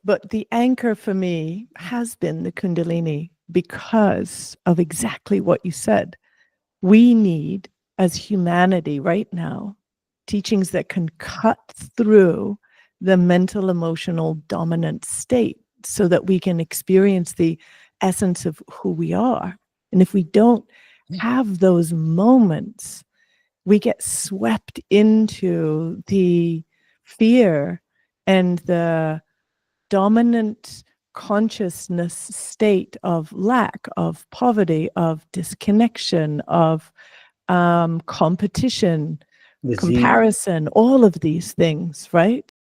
But the anchor for me has been the Kundalini because of exactly what you said. We need, as humanity right now, teachings that can cut through the mental, emotional dominant state so that we can experience the essence of who we are. And if we don't have those moments, we get swept into the fear and the dominant consciousness state of lack, of poverty, of disconnection, of competition, Disease. comparison, all of these things, right?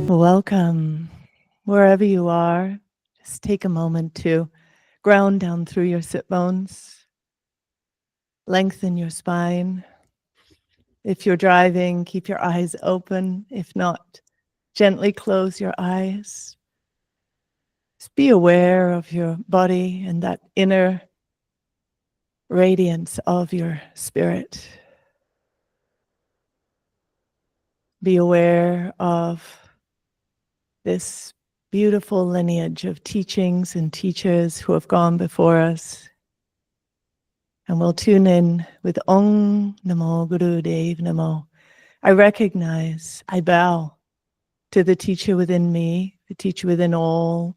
Welcome, wherever you are. Just take a moment to ground down through your sit bones, lengthen your spine. If you're driving, keep your eyes open. If not, gently close your eyes. Just be aware of your body and that inner radiance of your spirit. Be aware of this beautiful lineage of teachings and teachers who have gone before us. And we'll tune in with Om Namo Guru Dev Namo. I recognize, I bow to the teacher within me, the teacher within all,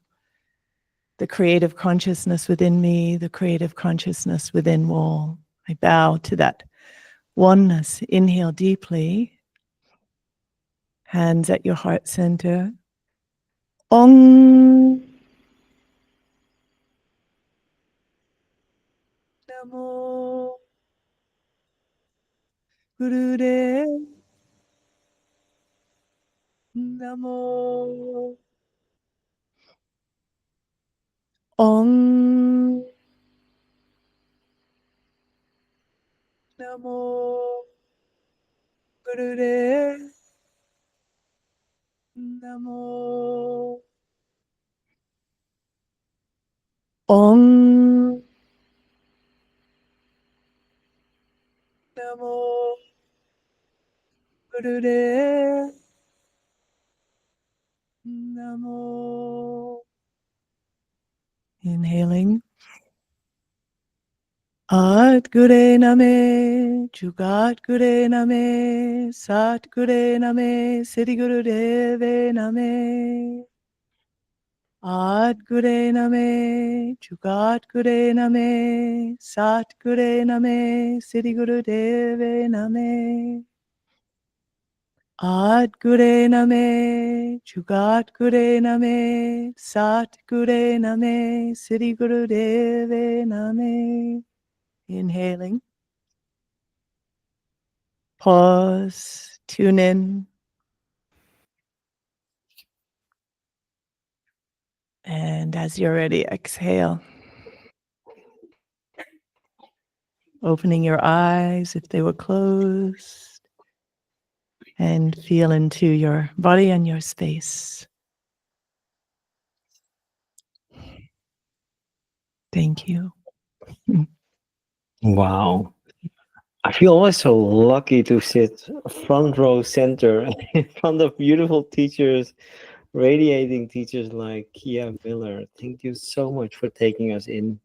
the creative consciousness within me, the creative consciousness within all. I bow to that oneness. Inhale deeply, hands at your heart center. Om Namo Gurudev Namo. Om Namo Gurudev Namo. Om Namo Gurudev Namo. Inhaling. At Gure Name, Jugat Gure Name, Sat Gure Name, Siddhi Guru Deve Name. At Gure Name, Jugat Gure Name, Sat Gure Name, Siddhi Guru Deve Name. At Gure Name, Jugat Gure Name, Sat Gure Name, Siddhi Guru Deve Name. Inhaling. Pause, tune in. And as you're ready, exhale. Opening your eyes if they were closed. And feel into your body and your space. Thank you. Wow. I feel always so lucky to sit front row center in front of beautiful teachers, radiating teachers like Kia Miller. Thank you so much for taking us in.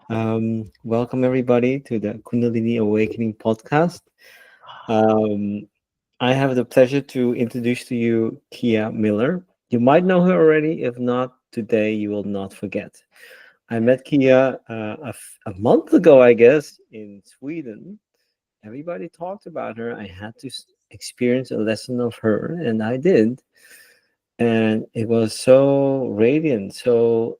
Welcome everybody to the Kundalini Awakening podcast. Um, I have the pleasure to introduce to you Kia Miller. You might know her already. If not, today you will not forget. I met Kia a month ago, I guess, in Sweden. Everybody talked about her. I had to experience a lesson of her, and I did. And it was so radiant, so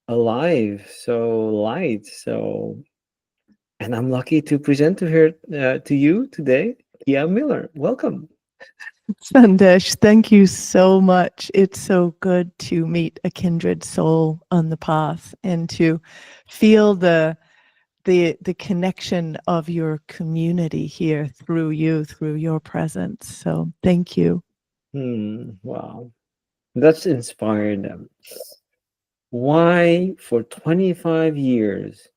alive, so light. And I'm lucky to present to her, to you today, Kia Miller. Welcome. Sandesh, thank you so much. It's so good to meet a kindred soul on the path and to feel the connection of your community here through you, through your presence. So thank you. Wow. That's inspired them. Why, for 25 years,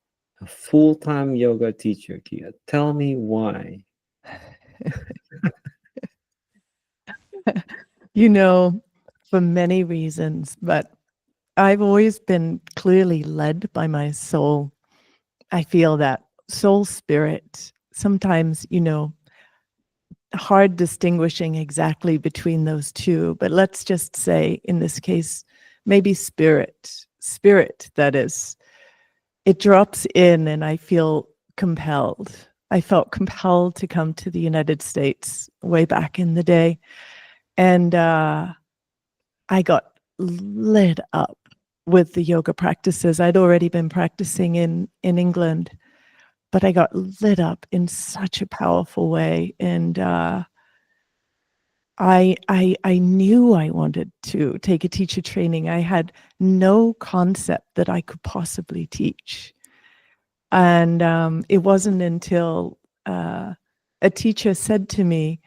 a full-time yoga teacher, Kia? Tell me why. You know, for many reasons, but I've always been clearly led by my soul. I feel that soul spirit. Sometimes, hard distinguishing exactly between those two, but let's just say in this case, maybe spirit, that is, it drops in and I feel compelled. I felt compelled to come to the United States way back in the day. And I got lit up with the yoga practices. I'd already been practicing in England, but I got lit up in such a powerful way. And I knew I wanted to take a teacher training. I had no concept that I could possibly teach. And it wasn't until a teacher said to me,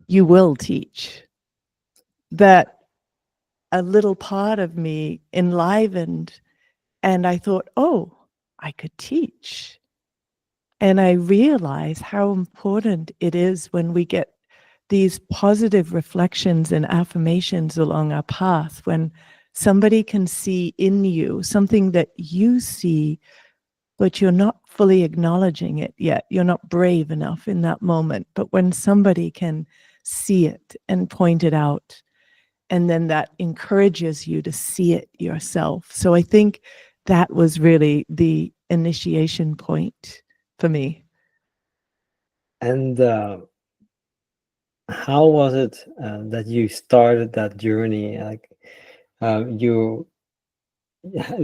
"You will teach," that a little part of me enlivened. And I thought, oh, I could teach. And I realized how important it is when we get these positive reflections and affirmations along our path, when somebody can see in you something that you see, but you're not fully acknowledging it yet. You're not brave enough in that moment. But when somebody can see it and point it out, and then that encourages you to see it yourself. So I think that was really the initiation point for me. And how was it that you started that journey? Like, you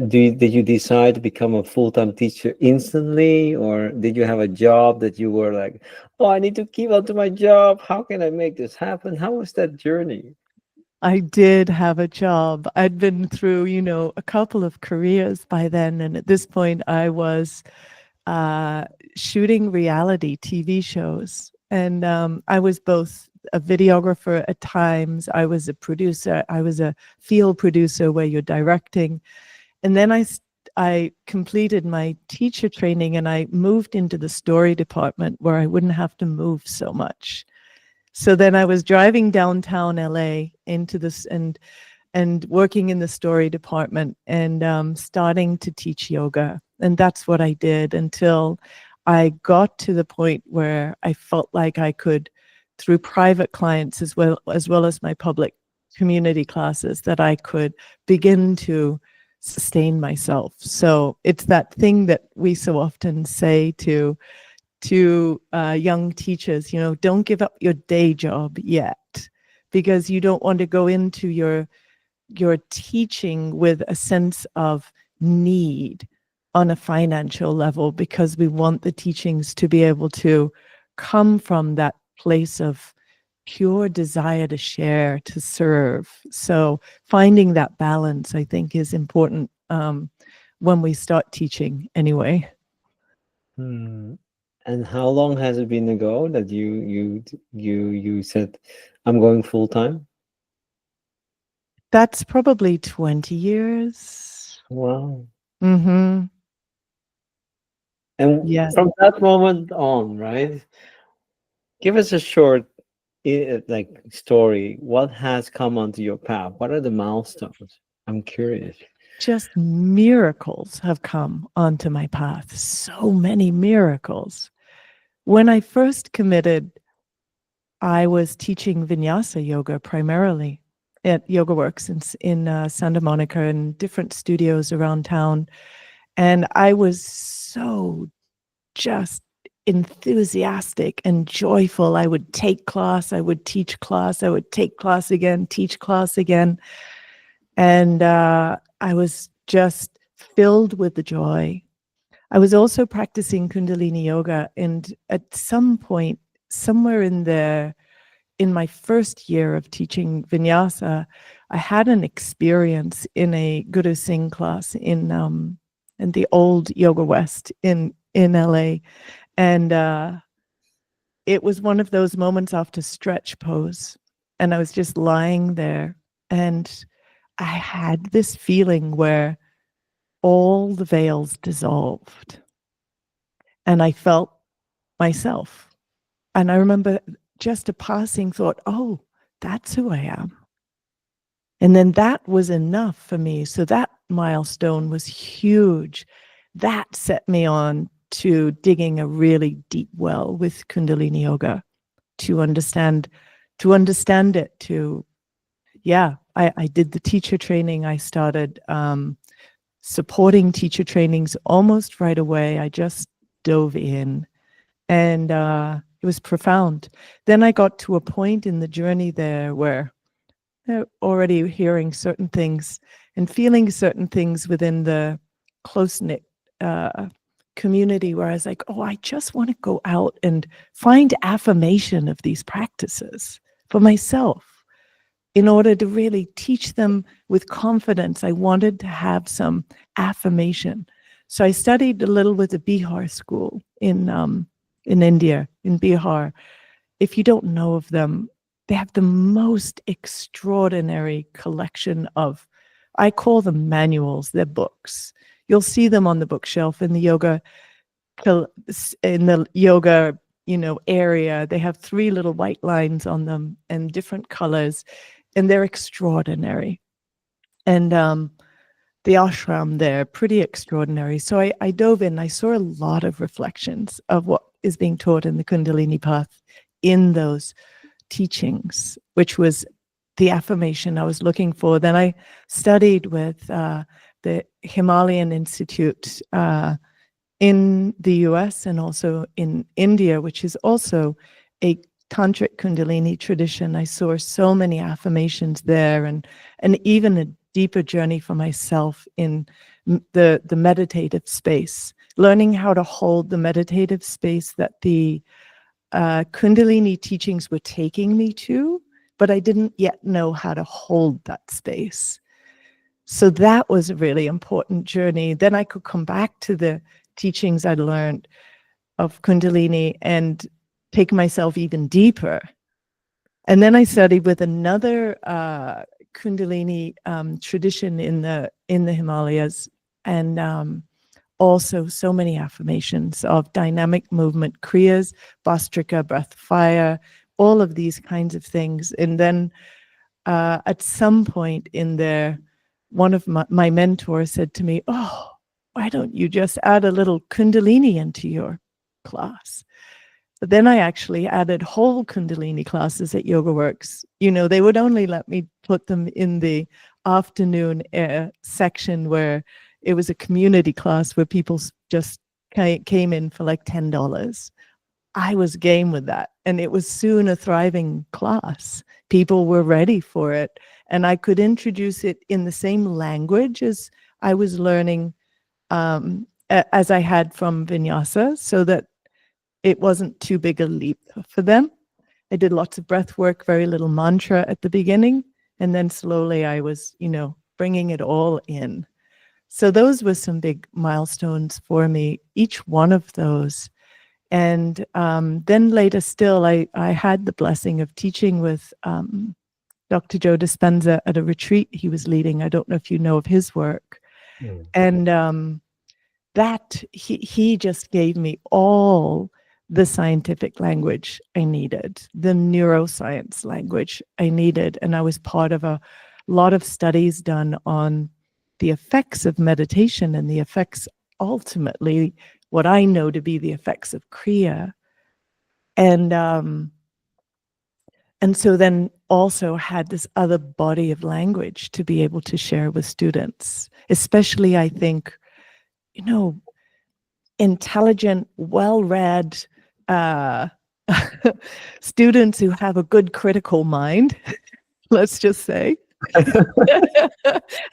did you decide to become a full-time teacher instantly, or did you have a job that you were like, oh, I need to keep on to my job? How can I make this happen? How was that journey? I did have a job. I'd been through, a couple of careers by then. And at this point, I was uh, shooting reality TV shows. And I was both a videographer at times. I was a producer. I was a field producer where you're directing. And then I completed my teacher training and I moved into the story department where I wouldn't have to move so much. So then I was driving downtown LA into this and working in the story department and starting to teach yoga. And that's what I did until I got to the point where I felt like I could, through private clients as well as my public community classes, that I could begin to sustain myself. So it's that thing that we so often say to young teachers, don't give up your day job yet, because you don't want to go into your teaching with a sense of need on a financial level, because we want the teachings to be able to come from that place of pure desire to share, to serve. So finding that balance, I think, is important when we start teaching anyway. Hmm. And how long has it been ago that you said, I'm going full time? That's probably 20 years. Wow. Mm-hmm. And Yeah. from that moment on, right? Give us a short like story. What has come onto your path? What are the milestones? I'm curious. Just miracles have come onto my path. So many miracles. When I first committed, I was teaching vinyasa yoga primarily at YogaWorks in Santa Monica and different studios around town. And I was so just enthusiastic and joyful. I would take class, I would teach class, I would take class again, teach class again. And I was just filled with the joy. I was also practicing Kundalini Yoga. And at some point, somewhere in my first year of teaching vinyasa, I had an experience in a Guru Singh class in the old Yoga West in LA. And it was one of those moments after stretch pose. And I was just lying there. And I had this feeling where all the veils dissolved. And I felt myself. And I remember just a passing thought, oh, that's who I am. And then that was enough for me. So that milestone was huge. That set me on to digging a really deep well with Kundalini Yoga to understand it, to yeah, I did the teacher training. I started supporting teacher trainings almost right away. I just dove in, and it was profound. Then I got to a point in the journey there where already hearing certain things and feeling certain things within the close-knit community where I was like, oh, I just want to go out and find affirmation of these practices for myself in order to really teach them with confidence. I wanted to have some affirmation. So I studied a little with the Bihar school in India, in Bihar. If you don't know of them, they have the most extraordinary collection of, I call them manuals, they're books. You'll see them on the bookshelf in the yoga, area. They have 3 little white lines on them and different colors, and they're extraordinary. And the ashram there, pretty extraordinary. So I dove in. I saw a lot of reflections of what is being taught in the Kundalini path in those teachings, which was the affirmation I was looking for. Then I studied with the Himalayan Institute in the US and also in India, which is also a tantric Kundalini tradition. I saw so many affirmations there, and even a deeper journey for myself in the meditative space, learning how to hold the meditative space that the Kundalini teachings were taking me to, but I didn't yet know how to hold that space. So that was a really important journey. Then I could come back to the teachings I'd learned of Kundalini and take myself even deeper. And then I studied with another Kundalini tradition in the Himalayas, and also so many affirmations of dynamic movement, kriyas, Bastrika, breath, fire, all of these kinds of things. And then at some point in there, one of my mentors said to me, oh, why don't you just add a little Kundalini into your class? But then I actually added whole Kundalini classes at YogaWorks. They would only let me put them in the afternoon section where it was a community class where people just came in for like $10. I was game with that. And it was soon a thriving class. People were ready for it. And I could introduce it in the same language as I was learning, as I had from Vinyasa, so that it wasn't too big a leap for them. I did lots of breath work, very little mantra at the beginning. And then slowly I was, bringing it all in. So those were some big milestones for me, each one of those. And then later still, I had the blessing of teaching with Dr. Joe Dispenza at a retreat he was leading. I don't know if you know of his work. Mm. And that he just gave me all the scientific language I needed, the neuroscience language I needed. And I was part of a lot of studies done on the effects of meditation and the effects, ultimately, what I know to be the effects of Kriya. And so then also had this other body of language to be able to share with students, especially, I think, intelligent, well-read students who have a good critical mind, let's just say.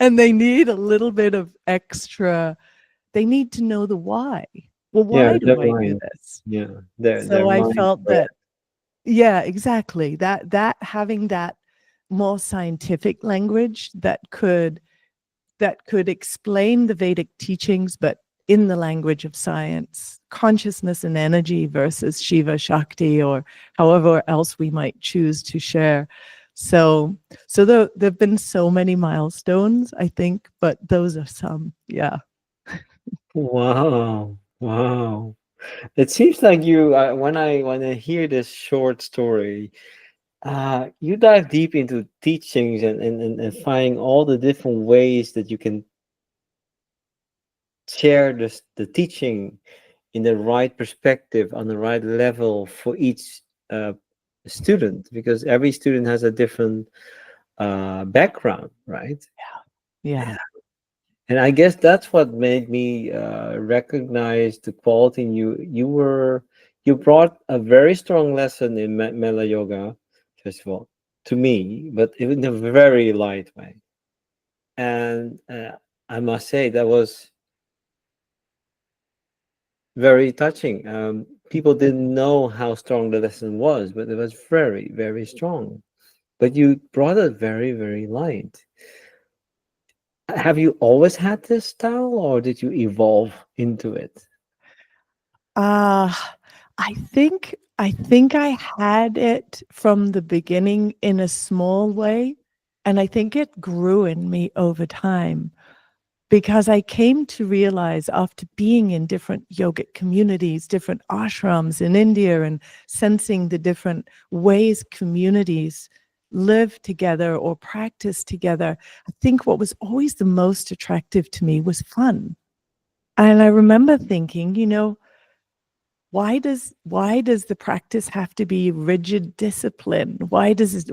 And they need a little bit of extra, they need to know the why. Well, why do I do this? Yeah, their So I mind. felt that, yeah, exactly. That having that more scientific language that could explain the Vedic teachings, but in the language of science, consciousness and energy versus Shiva, Shakti, or however else we might choose to share. So there have been so many milestones, I think, but those are some, yeah. Wow, wow. It seems like you, when I hear this short story, you dive deep into teachings and find all the different ways that you can share the teaching in the right perspective on the right level for each uh, student, because every student has a different background, right? Yeah. Yeah. And I guess that's what made me recognize the quality in you. You brought a very strong lesson in Mela Yoga, first of all, to me, but in a very light way. And I must say that was very touching. People didn't know how strong the lesson was, but it was very, very strong. But you brought it very, very light. Have you always had this style, or did you evolve into it? Uh, I think I had it from the beginning in a small way, and I think it grew in me over time because I came to realize after being in different yogic communities, different ashrams in India, and sensing the different ways communities live together or practice together, I think what was always the most attractive to me was fun. And I remember thinking, why does the practice have to be rigid discipline? Why does it,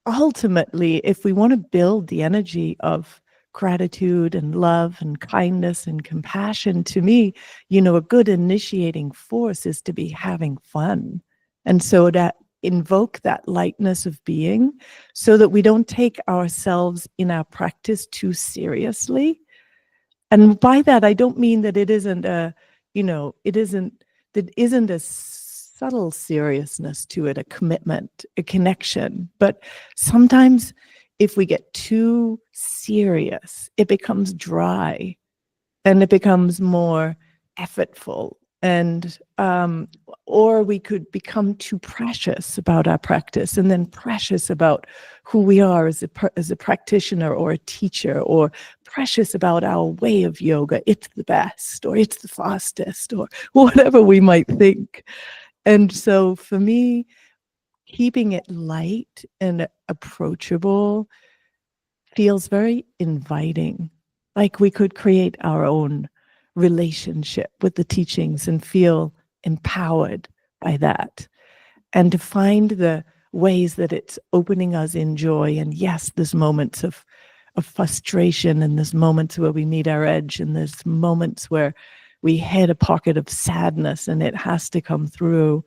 ultimately, if we want to build the energy of gratitude and love and kindness and compassion, to me, a good initiating force is to be having fun. And so that invoke that lightness of being so that we don't take ourselves in our practice too seriously. And by that, I don't mean that it isn't a subtle seriousness to it, a commitment, a connection. But sometimes if we get too serious, it becomes dry and it becomes more effortful, and or we could become too precious about our practice, and then precious about who we are as a practitioner or a teacher, or precious about our way of yoga. It's the best, or it's the fastest, or whatever we might think. And so for me, keeping it light and approachable feels very inviting. Like we could create our own relationship with the teachings and feel empowered by that. And to find the ways that it's opening us in joy. And yes, there's moments of frustration, and there's moments where we meet our edge, and there's moments where we hit a pocket of sadness and it has to come through.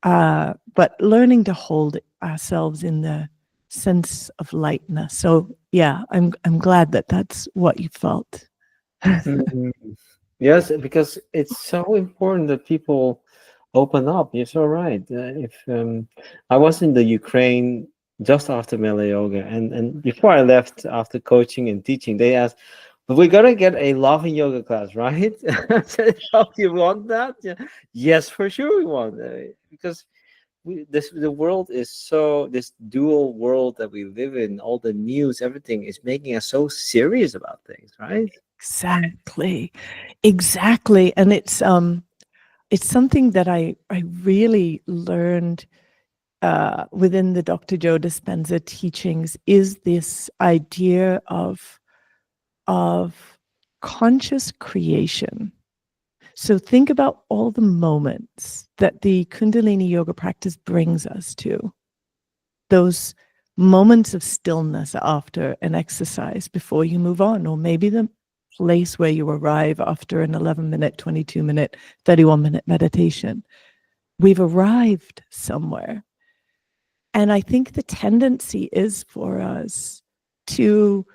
But learning to hold ourselves in the sense of lightness. So yeah, I'm glad that that's what you felt. Mhm. Yes, because it's so important that people open up. You're so right. If I was in the Ukraine just after Mela Yoga, and before I left after coaching and teaching, they asked, "But we're gonna get a loving yoga class, right?" I said, "Oh, you want that?" Yeah. Yes, for sure we want because the world is so, this dual world that we live in, all the news, everything is making us so serious about things, right? Exactly. Exactly. And it's something that I really learned within the Dr. Joe Dispenza teachings, is this idea of conscious creation. So think about all the moments that the Kundalini yoga practice brings us to, those moments of stillness after an exercise before you move on, or maybe the place where you arrive after an 11-minute, 22-minute, 31-minute meditation. We've arrived somewhere. And I think the tendency is for us to,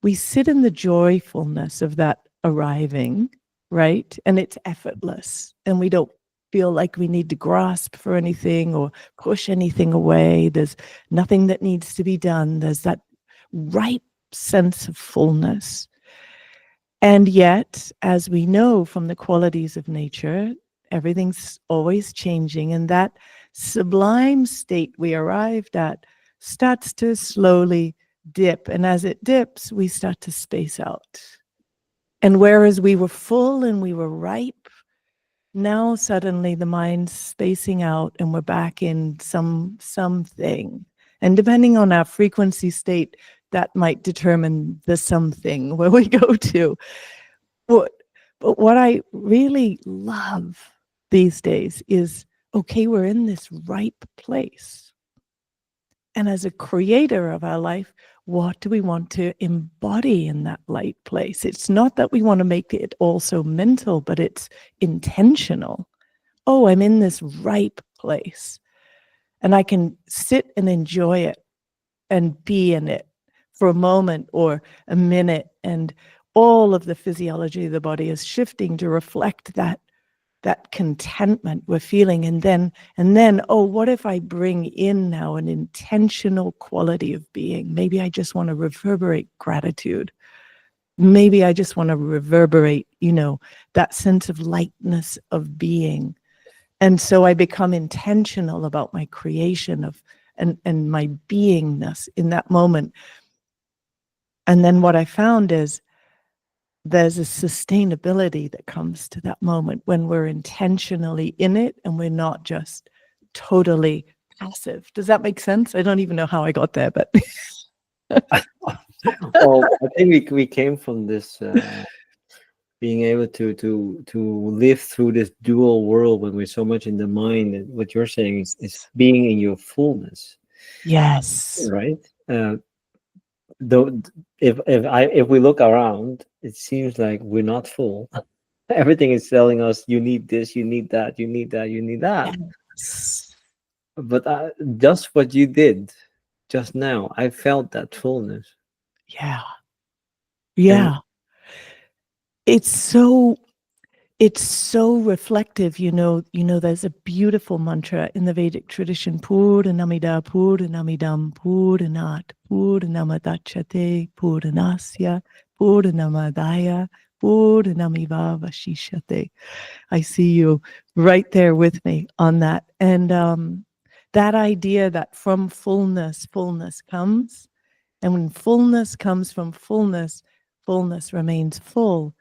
we sit in the joyfulness of that arriving, right? And it's effortless. And we don't feel like we need to grasp for anything or push anything away. There's nothing that needs to be done. There's that right sense of fullness. And yet, as we know from the qualities of nature, everything's always changing. And that sublime state we arrived at starts to slowly dip. And as it dips, we start to space out. And whereas we were full and we were ripe, now suddenly the mind's spacing out and we're back in something. And depending on our frequency state, that might determine the something where we go to. But what I really love these days is, okay, we're in this ripe place. And as a creator of our life, what do we want to embody in that light place? It's not that we want to make it also mental, but it's intentional. Oh, I'm in this ripe place and I can sit and enjoy it and be in it for a moment or a minute. And all of the physiology of the body is shifting to reflect that contentment we're feeling. And then, oh, what if I bring in now an intentional quality of being? Maybe I just want to reverberate gratitude. Maybe I just want to reverberate, that sense of lightness of being. And so I become intentional about my creation of and my beingness in that moment. And then what I found is there's a sustainability that comes to that moment when we're intentionally in it and we're not just totally passive. Does that make sense? I don't even know how I got there, but Well, I think we came from this being able to live through this dual world when we're so much in the mind. And what you're saying is being in your fullness, yes. right? Though if we look around, it seems like we're not full. Everything is telling us you need this, you need that, you need that, you need that. Yes. But just what you did just now, I felt that fullness. Yeah. And Yeah. It's so it's so reflective, there's a beautiful mantra in the Vedic tradition, Purnamida, Purnamidam, Purnat, Purnamadachate, Purnasya, Purnamadaya, Purnamiva Vashishate. I see you right there with me on that. And that idea that from fullness comes. And when fullness comes from fullness, fullness remains full.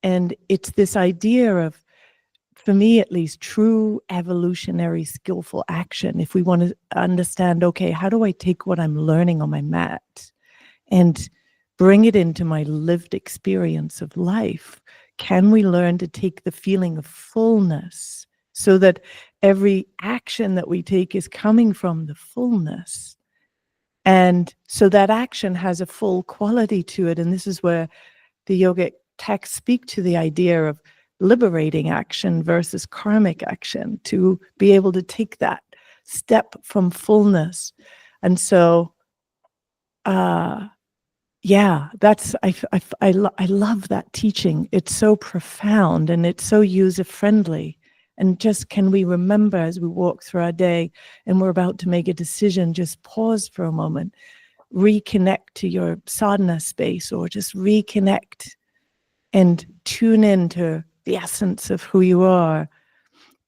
And it's this idea of, for me at least, true evolutionary skillful action. If we want to understand, okay, how do I take what I'm learning on my mat and bring it into my lived experience of life? Can we learn to take the feeling of fullness so that every action that we take is coming from the fullness? And so that action has a full quality to it. And this is where the yogic texts speak to the idea of liberating action versus karmic action, to be able to take that step from fullness. And so, yeah, that's I love that teaching. It's so profound and it's so user friendly. And just, can we remember as we walk through our day and we're about to make a decision, just pause for a moment, reconnect to your sadhana space, or just reconnect and tune into the essence of who you are.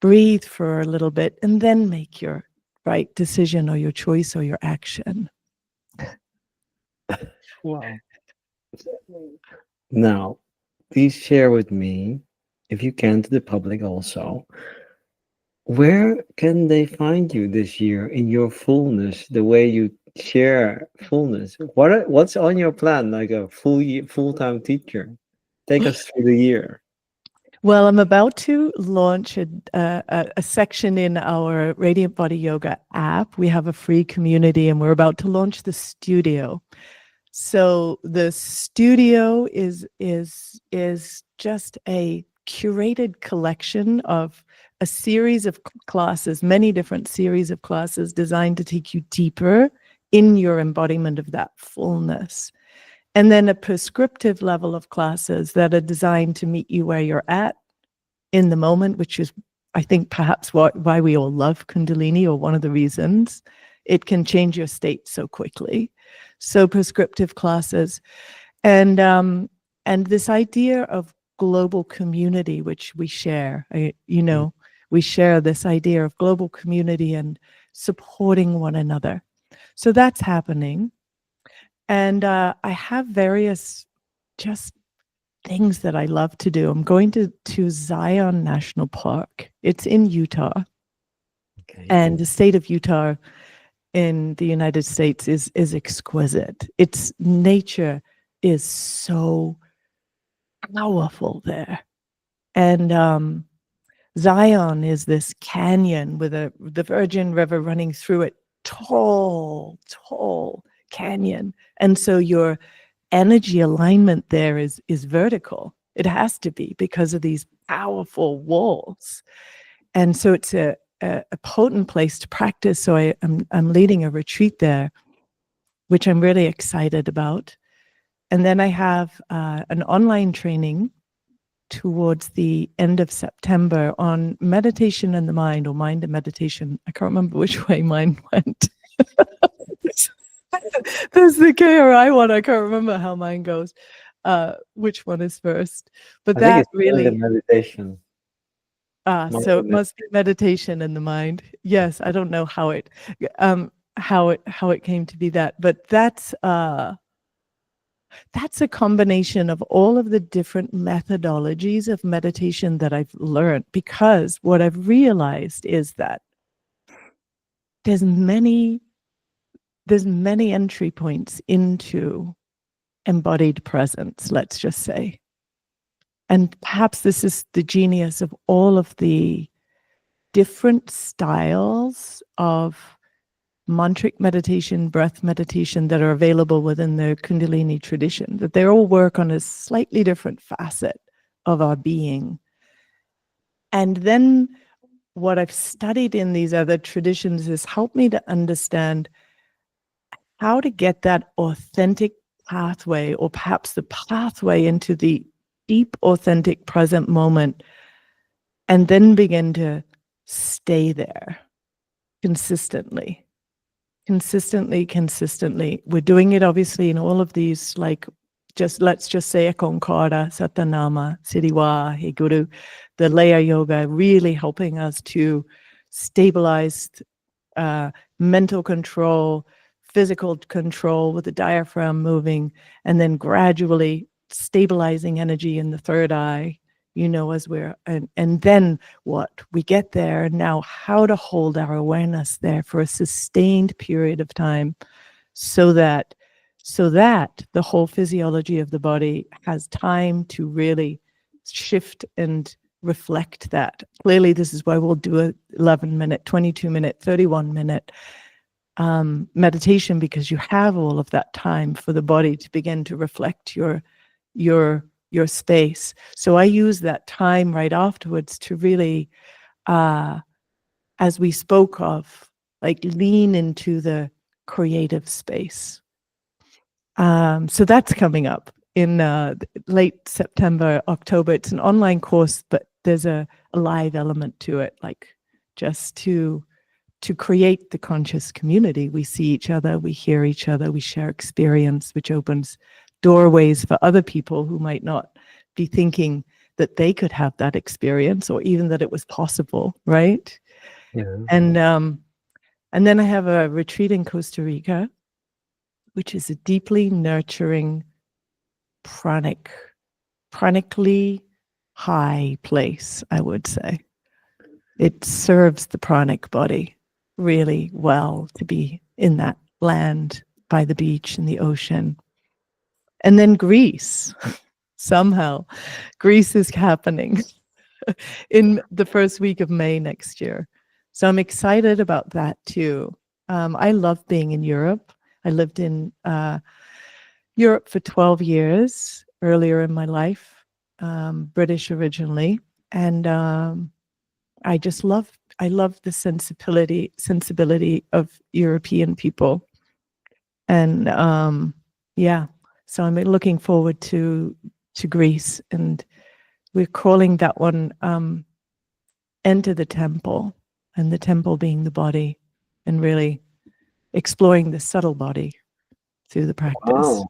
Breathe for a little bit and then make your right decision or your choice or your action. wow. Now, please share with me, if you can, to the public also, where can they find you this year in your fullness, the way you share fullness? What's on your plan, like a full-time teacher? Take us through the year. Well, I'm about to launch a section in our Radiant Body Yoga app. We have a free community and we're about to launch the studio. So the studio is just a curated collection of a series of classes, many different series of classes designed to take you deeper in your embodiment of that fullness. And then a prescriptive level of classes that are designed to meet you where you're at in the moment, which is, I think, perhaps why we all love Kundalini, or one of the reasons. It can change your state so quickly. So prescriptive classes. And this idea of global community, which we share, we share this idea of global community and supporting one another. So that's happening. And I have various just things that I love to do. I'm going to Zion National Park. It's in Utah, Okay. and the state of Utah in the United States is exquisite. Its nature is so powerful there. And Zion is this canyon with the Virgin River running through it, tall canyon. And so your energy alignment there is vertical. It has to be because of these powerful walls. And so it's a potent place to practice. So I'm leading a retreat there, which I'm really excited about. And then I have an online training towards the end of September on meditation and the mind, or mind and meditation. I can't remember which way mine went. There's the KRI one. I can't remember how mine goes. Which one is first? But I think that it's really the really, meditation. so it must be meditation in the mind. Yes, I don't know how it came to be that, but that's a combination of all of the different methodologies of meditation that I've learned, because what I've realized is that there's many entry points into embodied presence, let's just say. And perhaps this is the genius of all of the different styles of mantric meditation, breath meditation that are available within the Kundalini tradition, that they all work on a slightly different facet of our being. And then what I've studied in these other traditions has helped me to understand how to get that authentic pathway, or perhaps the pathway into the deep, authentic present moment, and then begin to stay there consistently. We're doing it obviously in all of these, like, let's just say Ekonkara, Satanama, Siddhiwa, Hey Guru, the Laya Yoga, really helping us to stabilize mental control, physical control with the diaphragm moving, and then gradually stabilizing energy in the third eye, as we're, and then what we get there now, how to hold our awareness there for a sustained period of time, so that the whole physiology of the body has time to really shift and reflect that. Clearly, this is why we'll do a 11-minute, 22-minute, 31-minute meditation, because you have all of that time for the body to begin to reflect your space. So I use that time right afterwards to really, as we spoke of, like, lean into the creative space. So that's coming up in late September, October. It's an online course, but there's a live element to it, like, just to create the conscious community. We see each other, we hear each other, we share experience, which opens doorways for other people who might not be thinking that they could have that experience, or even that it was possible, right? Yeah. And then I have a retreat in Costa Rica, which is a deeply nurturing, pranically high place, I would say. It serves the pranic body really well to be in that land by the beach and the ocean. And then Greece, somehow, Greece is happening in the first week of May next year. So I'm excited about that too. I love being in Europe. I lived in Europe for 12 years earlier in my life, British originally. And I love the sensibility of European people. And yeah, so I'm looking forward to Greece, and we're calling that one Enter the Temple, and the temple being the body, and really exploring the subtle body through the practice. Wow.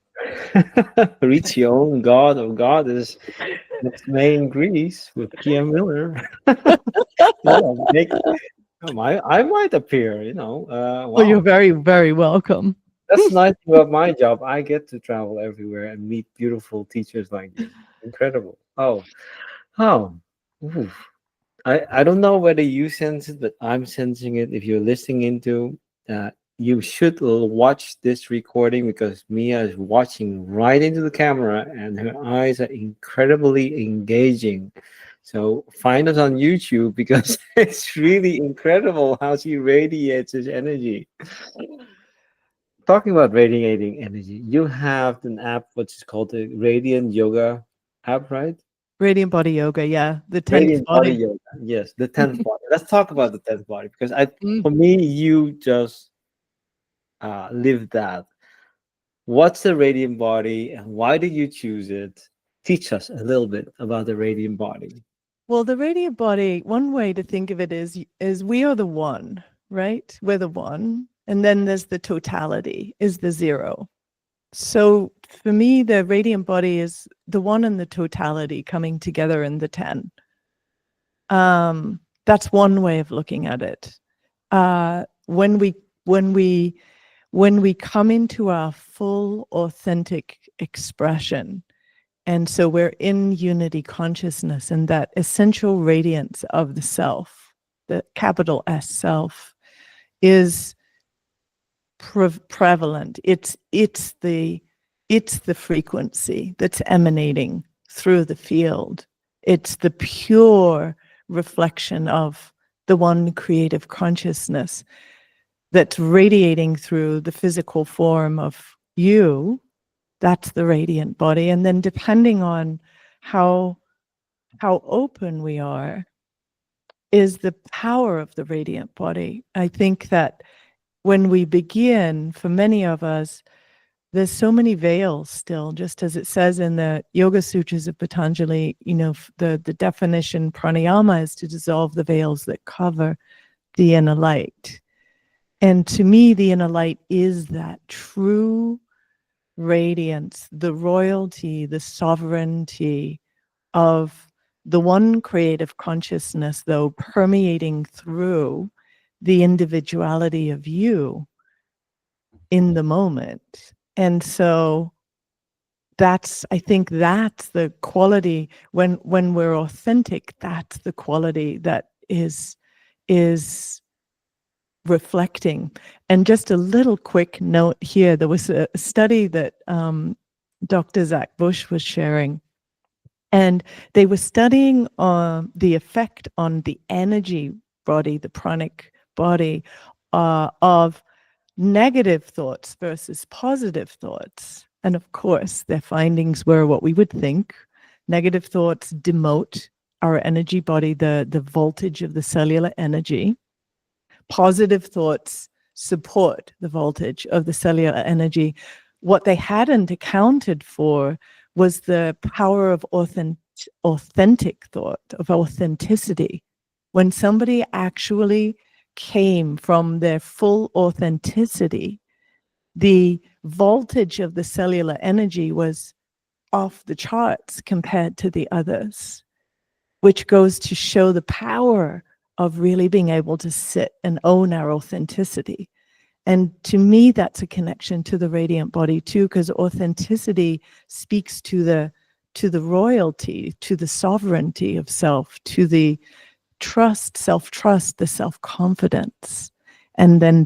Reach your own God or goddess next May in Greece with Kia Miller. I might appear, Well, wow. you're very, very welcome. That's nice about my job. I get to travel everywhere and meet beautiful teachers like you. Incredible. Oh. Oof. I don't know whether you sense it, but I'm sensing it. If you're listening into, you should watch this recording because Mia is watching right into the camera and her eyes are incredibly engaging. So find us on YouTube because it's really incredible how she radiates this energy. Talking about radiating energy, you have an app which is called the Radiant Yoga app, right? Radiant body yoga, yeah, the 10th Radiant body body. yoga. Yes, the 10th body. Let's talk about the 10th body because Mm. for me, you just live that. What's the radiant body and why did you choose it? Teach us a little bit about the radiant body. Well, the radiant body, one way to think of it is we are the one, right? We're the one. And then there's the totality, is the zero. So for me, the radiant body is the one and the totality coming together in the 10. That's one way of looking at it. When we come into our full authentic expression, and so we're in unity consciousness and that essential radiance of the self, the capital S self, is prevalent. It's the frequency that's emanating through the field. It's the pure reflection of the one creative consciousness that's radiating through the physical form of you. That's the radiant body. And then depending on how open we are is the power of the radiant body. I think that when we begin, for many of us, there's so many veils still, just as it says in the Yoga Sutras of Patanjali, the definition pranayama is to dissolve the veils that cover the inner light. And to me, the inner light is that true radiance, the royalty, the sovereignty of the one creative consciousness, though permeating through the individuality of you in the moment. And so I think that's the quality when we're authentic, that's the quality that is reflecting. And just a little quick note here, there was a study that Dr. Zach Bush was sharing, and they were studying the effect on the energy body, the pranic body, of negative thoughts versus positive thoughts. And of course, their findings were what we would think. Negative thoughts demote our energy body, the voltage of the cellular energy. Positive thoughts support the voltage of the cellular energy. What they hadn't accounted for was the power of authentic thought, of authenticity. When somebody actually came from their full authenticity, the voltage of the cellular energy was off the charts compared to the others, which goes to show the power of really being able to sit and own our authenticity. And to me, that's a connection to the radiant body too, because authenticity speaks to the royalty, to the sovereignty of self, to the trust, self-trust, the self-confidence. And then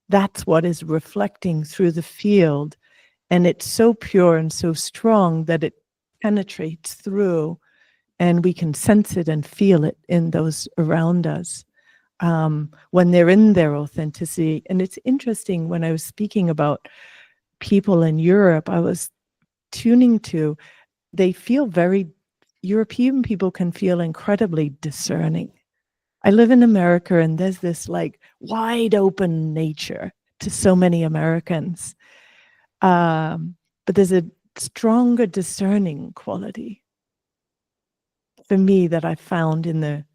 that's what is reflecting through the field. And it's so pure and so strong that it penetrates through, and we can sense it and feel it in those around us when they're in their authenticity. And it's interesting, when I was speaking about people in Europe, I was tuning to, they feel European people can feel incredibly discerning. I live in America, and there's this like wide open nature to so many Americans. But there's a stronger discerning quality for me that I found in the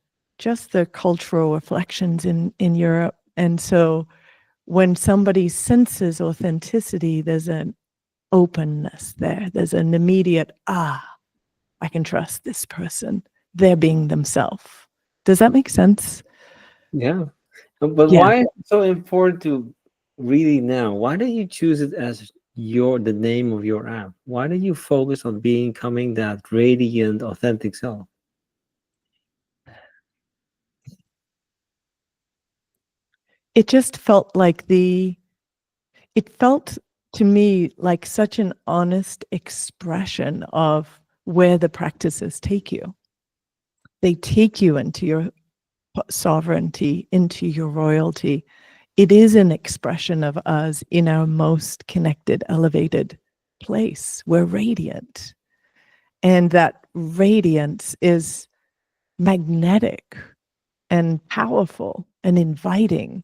cultural reflections in Europe. And so when somebody senses authenticity, there's an openness there. There's an immediate, I can trust this person. They're being themselves. Does that make sense? Yeah. But Yeah. why is it so important to really now? Why don't you choose it as the name of your app? Why did you focus on becoming that radiant, authentic self? It just felt like it felt to me like such an honest expression of where the practices take you. They take you into your sovereignty, into your royalty. It is an expression of us in our most connected, elevated place. We're radiant. And that radiance is magnetic and powerful and inviting.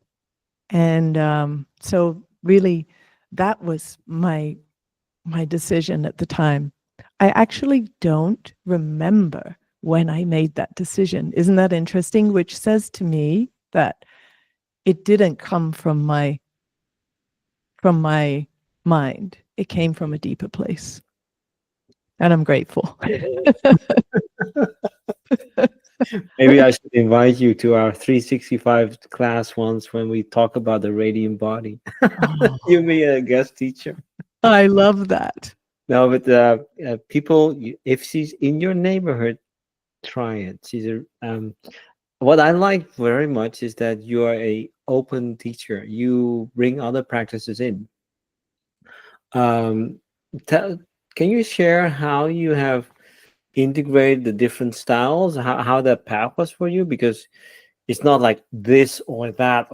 And so really that was my decision at the time. I actually don't remember when I made that decision. Isn't that interesting? Which says to me that it didn't come from my mind. It came from a deeper place. And I'm grateful. Maybe I should invite you to our 365 class once when we talk about the radiant body. Oh, You be a guest teacher. I love that. No, but people, if she's in your neighborhood, try it. What I like very much is that you are a open teacher. You bring other practices in. Um, tell, can you share how you have integrated the different styles? How that path was for you? Because it's not like this or that,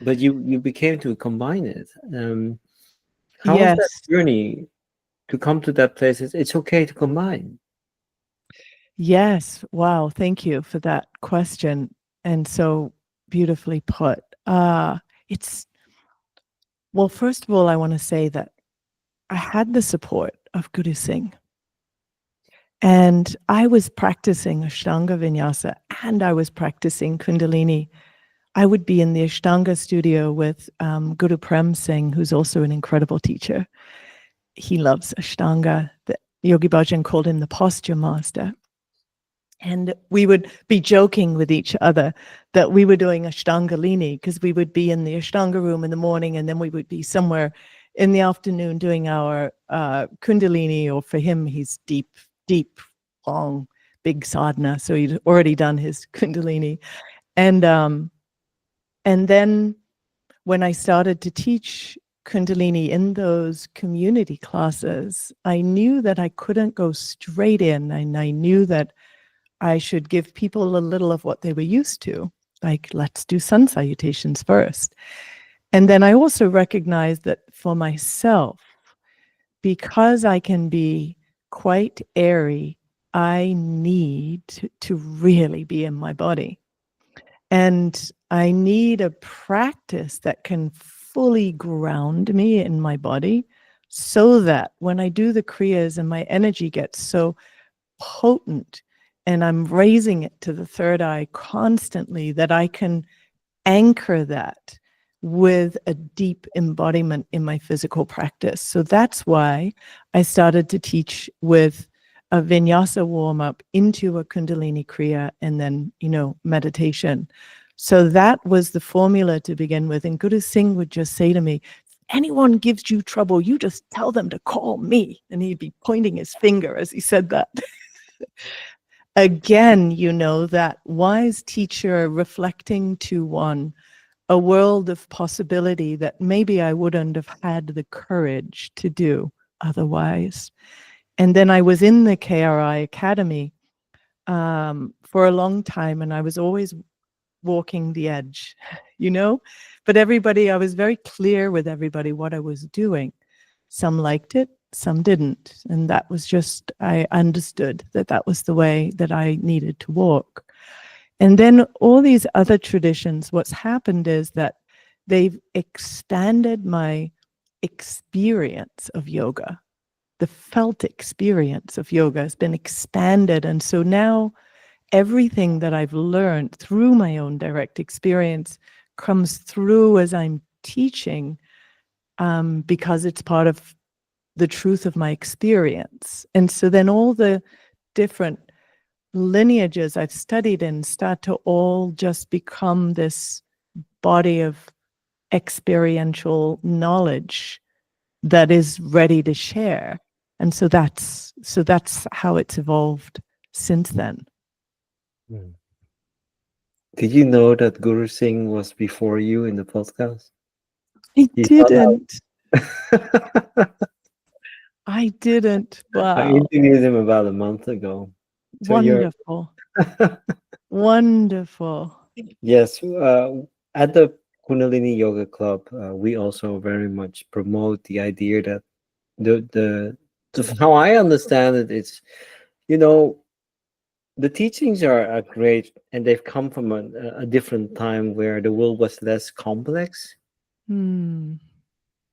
but you became to combine it. How was that Yes. journey to come to that place? It's okay to combine. Yes. Wow. Thank you for that question. And so beautifully put. It's, well, first of all, I want to say that I had the support of Guru Singh. And I was practicing Ashtanga Vinyasa and I was practicing Kundalini. I would be in the Ashtanga studio with Guru Prem Singh, who's also an incredible teacher. He loves Ashtanga. The Yogi Bhajan called him the posture master. And we would be joking with each other that we were doing Ashtangalini because we would be in the Ashtanga room in the morning and then we would be somewhere in the afternoon doing our Kundalini, or for him, he's deep, long, big sadhana. So he'd already done his Kundalini. And then when I started to teach Kundalini in those community classes, I knew that I couldn't go straight in, and I knew that I should give people a little of what they were used to, like let's do sun salutations first. And then I also recognized that for myself, because I can be quite airy, I need to really be in my body. And I need a practice that can fully ground me in my body so that when I do the kriyas and my energy gets so potent and I'm raising it to the third eye constantly, that I can anchor that with a deep embodiment in my physical practice. So that's why I started to teach with a vinyasa warm-up into a Kundalini Kriya and then, meditation. So that was the formula to begin with. And Guru Singh would just say to me, if anyone gives you trouble, you just tell them to call me. And he'd be pointing his finger as he said that. Again, that wise teacher reflecting to one a world of possibility that maybe I wouldn't have had the courage to do otherwise. And then I was in the KRI Academy for a long time, and I was always walking the edge, but I was very clear with everybody what I was doing. Some liked it, some didn't. And that was just, I understood that was the way that I needed to walk. And then all these other traditions, what's happened is that they've expanded my experience of yoga. The felt experience of yoga has been expanded. And so now everything that I've learned through my own direct experience comes through as I'm teaching, because it's part of the truth of my experience. And so then all the different lineages I've studied in start to all just become this body of experiential knowledge that is ready to share. And so that's how it's evolved since then. Mm. Did you know that Guru Singh was before you in the podcast? I You thought didn't. that? I didn't. I Wow. interviewed him about a month ago. So you're Wonderful. Wonderful. yes. At the Kundalini Yoga Club, we also very much promote the idea that how I understand it, it's you know the teachings are great, and they've come from a different time where the world was less complex. Hmm.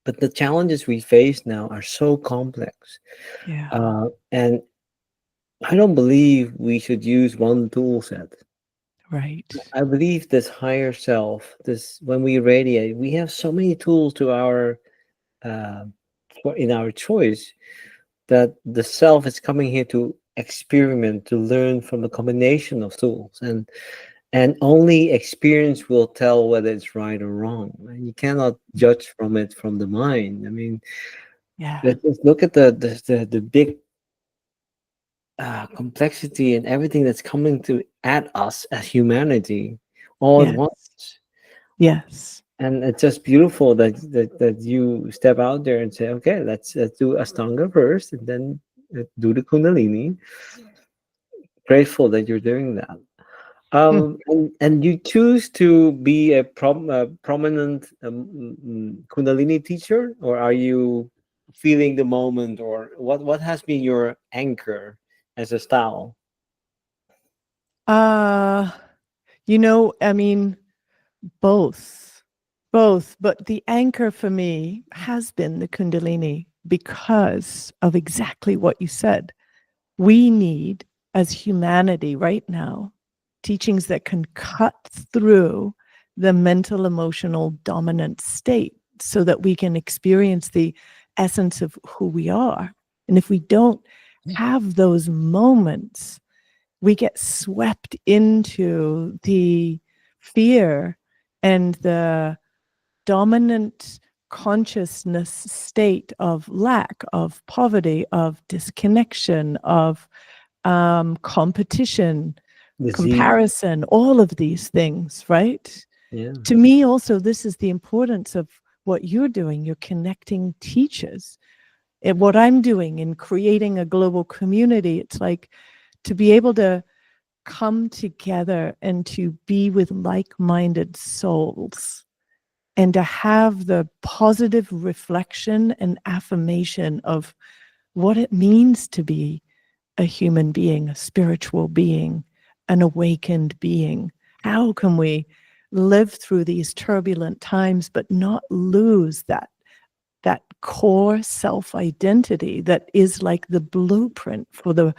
But the challenges we face now are so complex, Yeah. and I don't believe we should use one tool set. Right. I believe this higher self, this when we radiate, we have so many tools to our uh, in our choice that the self is coming here to experiment, to learn from a combination of tools, and only experience will tell whether it's right or wrong. And you cannot judge from it from the mind. I mean, Yeah. let's look at the big complexity and everything that's coming to at us as humanity all at Yes. once. Yes. And it's just beautiful that you step out there and say, okay, let's do Ashtanga first, and then do the Kundalini. Grateful that you're doing that. Hmm. And you choose to be a prominent Kundalini teacher, or are you feeling the moment, or what has been your anchor as a style? Uh, I mean, both, both. But the anchor for me has been the Kundalini because of exactly what you said. We need, as humanity right now, teachings that can cut through the mental, emotional dominant state so that we can experience the essence of who we are. And if we don't have those moments, we get swept into the fear and the dominant consciousness state of lack, of poverty, of disconnection, of competition, Disease. comparison, all of these things, right? Yeah. To me, also, this is the importance of what you're doing. You're connecting teachers. And what I'm doing in creating a global community, it's like to be able to come together and to be with like-minded souls and to have the positive reflection and affirmation of what it means to be a human being, a spiritual being, an awakened being. How can we live through these turbulent times but not lose that core self-identity that is like the blueprint for the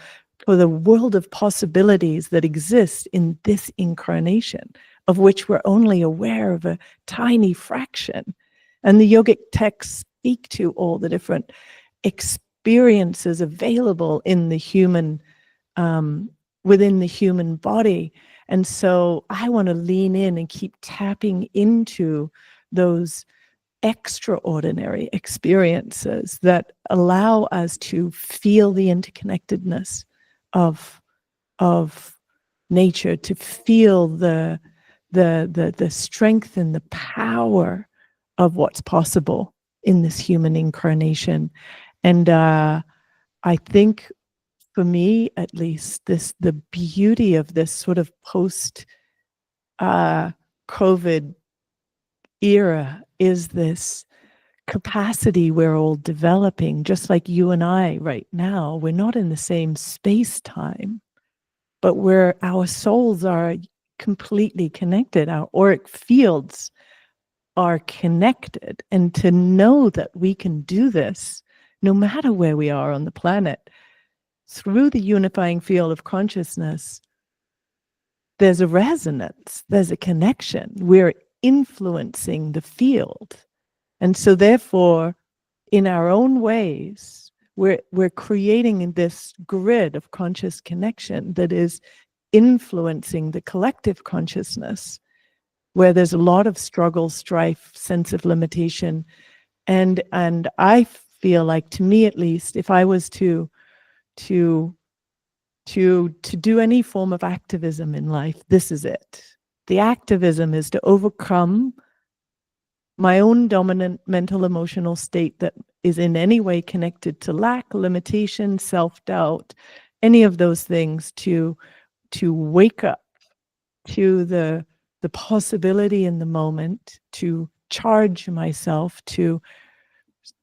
world of possibilities that exists in this incarnation, of which we're only aware of a tiny fraction. And the yogic texts speak to all the different experiences available in the human, within the human body. And so I want to lean in and keep tapping into those extraordinary experiences that allow us to feel the interconnectedness of of nature, to feel the strength and the power of what's possible in this human incarnation. And I think, for me at least, the beauty of this sort of post COVID era is this capacity we're all developing, just like you and I right now. We're not in the same space time, but where our souls are completely connected, our auric fields are connected. And to know that we can do this no matter where we are on the planet through the unifying field of consciousness, there's a resonance, there's a connection. We're influencing the field. And so therefore, in our own ways, we're creating this grid of conscious connection that is influencing the collective consciousness, where there's a lot of struggle, strife, sense of limitation, And I feel like, to me at least, if I was to to do any form of activism in life, this is it. The activism is to overcome my own dominant mental emotional state that is in any way connected to lack, limitation, self-doubt, any of those things, to wake up to the possibility in the moment, to charge myself, to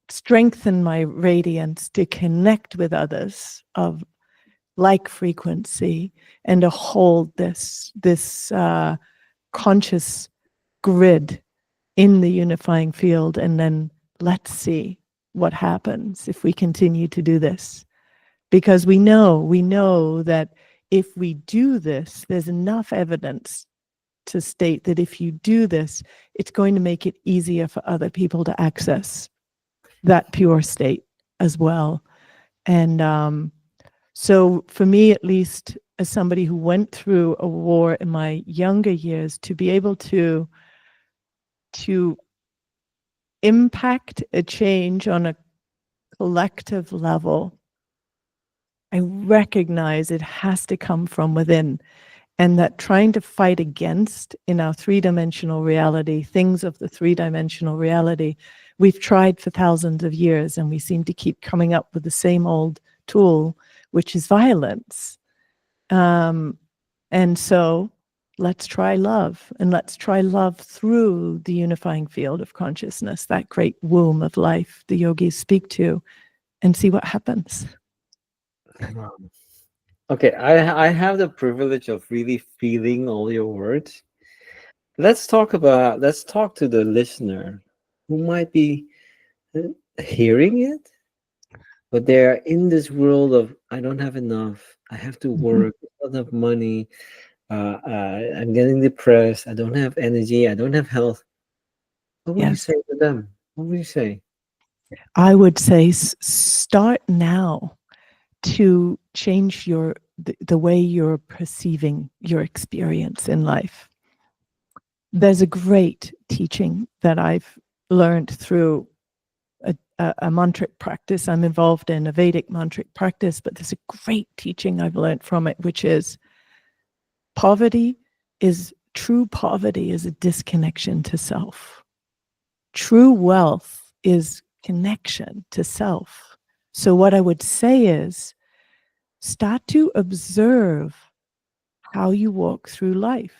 strengthen my radiance, to connect with others of like frequency, and to hold this conscious grid in the unifying field. And then let's see what happens if we continue to do this, because we know that if we do this, there's enough evidence to state that if you do this, it's going to make it easier for other people to access that pure state as well. And so for me, at least, as somebody who went through a war in my younger years, to be able to impact a change on a collective level, I recognize it has to come from within. And that trying to fight against, in our three-dimensional reality, things of the three-dimensional reality, we've tried for thousands of years, and we seem to keep coming up with the same old tool, which is violence. And so let's try love, and let's try love through the unifying field of consciousness, that great womb of life the yogis speak to, and see what happens. Okay, I have the privilege of really feeling all your words. Let's talk to the listener who might be hearing it, but they're in this world of, I don't have enough, I have to work, I don't have money, I'm getting depressed, I don't have energy, I don't have health. What would you Yes. say to them? What would you say? I would say start now to change the way you're perceiving your experience in life. There's a great teaching that I've learned through a mantric practice I'm involved in, a Vedic mantric practice, but there's a great teaching I've learned from it, which is true poverty is a disconnection to self. True wealth is connection to self. So what I would say is, start to observe how you walk through life.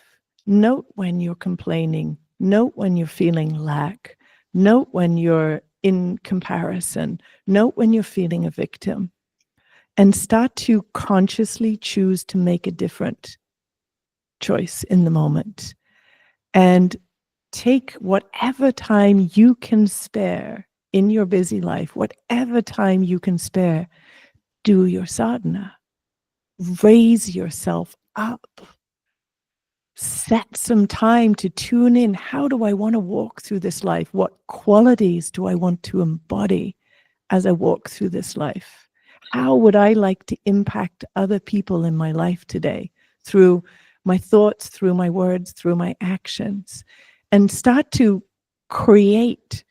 Note when you're complaining. Note when you're feeling lack. Note when you're in comparison. Note when you're feeling a victim. And start to consciously choose to make a different choice in the moment. And take whatever time you can spare in your busy life, whatever time you can spare, do your sadhana. Raise yourself up. Set some time to tune in. How do I want to walk through this life? What qualities do I want to embody as I walk through this life? How would I like to impact other people in my life today through my thoughts, through my words, through my actions? And start to create